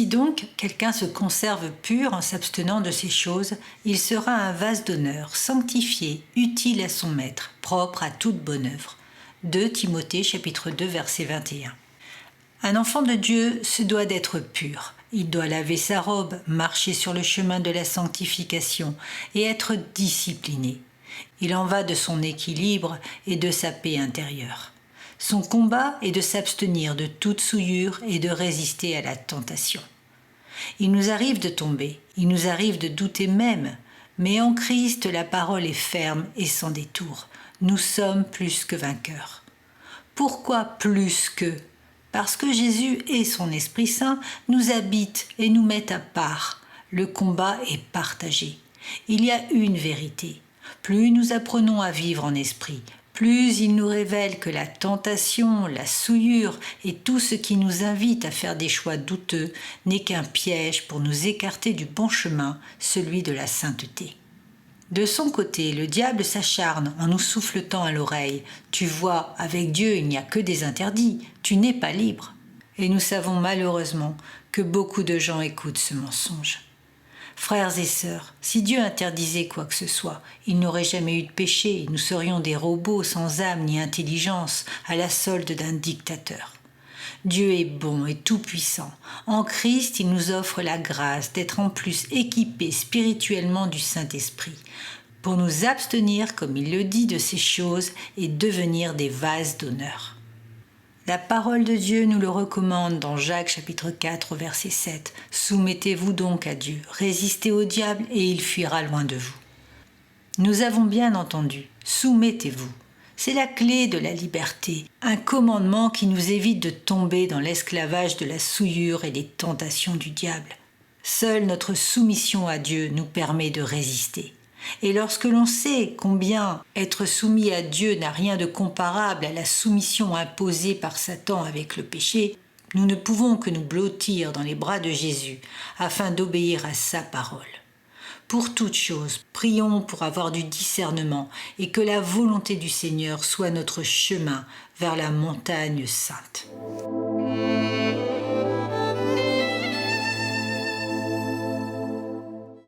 donc quelqu'un se conserve pur en s'abstenant de ces choses, il sera un vase d'honneur, sanctifié, utile à son maître, propre à toute bonne œuvre. 2 Timothée chapitre 2 verset 21. Un enfant de Dieu se doit d'être pur. Il doit laver sa robe, marcher sur le chemin de la sanctification et être discipliné. Il en va de son équilibre et de sa paix intérieure. Son combat est de s'abstenir de toute souillure et de résister à la tentation. Il nous arrive de tomber, il nous arrive de douter même, mais en Christ la parole est ferme et sans détour. Nous sommes plus que vainqueurs. Pourquoi plus que ? Parce que Jésus et son Esprit Saint nous habitent et nous mettent à part. Le combat est partagé. Il y a une vérité. Plus nous apprenons à vivre en esprit, plus il nous révèle que la tentation, la souillure et tout ce qui nous invite à faire des choix douteux n'est qu'un piège pour nous écarter du bon chemin, celui de la sainteté. De son côté, le diable s'acharne en nous souffletant à l'oreille. Tu vois, avec Dieu, il n'y a que des interdits. Tu n'es pas libre. Et nous savons malheureusement que beaucoup de gens écoutent ce mensonge. Frères et sœurs, si Dieu interdisait quoi que ce soit, il n'aurait jamais eu de péché. Nous serions des robots sans âme ni intelligence, à la solde d'un dictateur. Dieu est bon et tout-puissant. En Christ, il nous offre la grâce d'être en plus équipés spirituellement du Saint-Esprit, pour nous abstenir, comme il le dit, de ces choses et devenir des vases d'honneur. La parole de Dieu nous le recommande dans Jacques chapitre 4, verset 7. « Soumettez-vous donc à Dieu, résistez au diable et il fuira loin de vous. » Nous avons bien entendu, soumettez-vous. C'est la clé de la liberté, un commandement qui nous évite de tomber dans l'esclavage de la souillure et des tentations du diable. Seule notre soumission à Dieu nous permet de résister. Et lorsque l'on sait combien être soumis à Dieu n'a rien de comparable à la soumission imposée par Satan avec le péché, nous ne pouvons que nous blottir dans les bras de Jésus afin d'obéir à sa parole. Pour toute chose, prions pour avoir du discernement et que la volonté du Seigneur soit notre chemin vers la montagne sainte.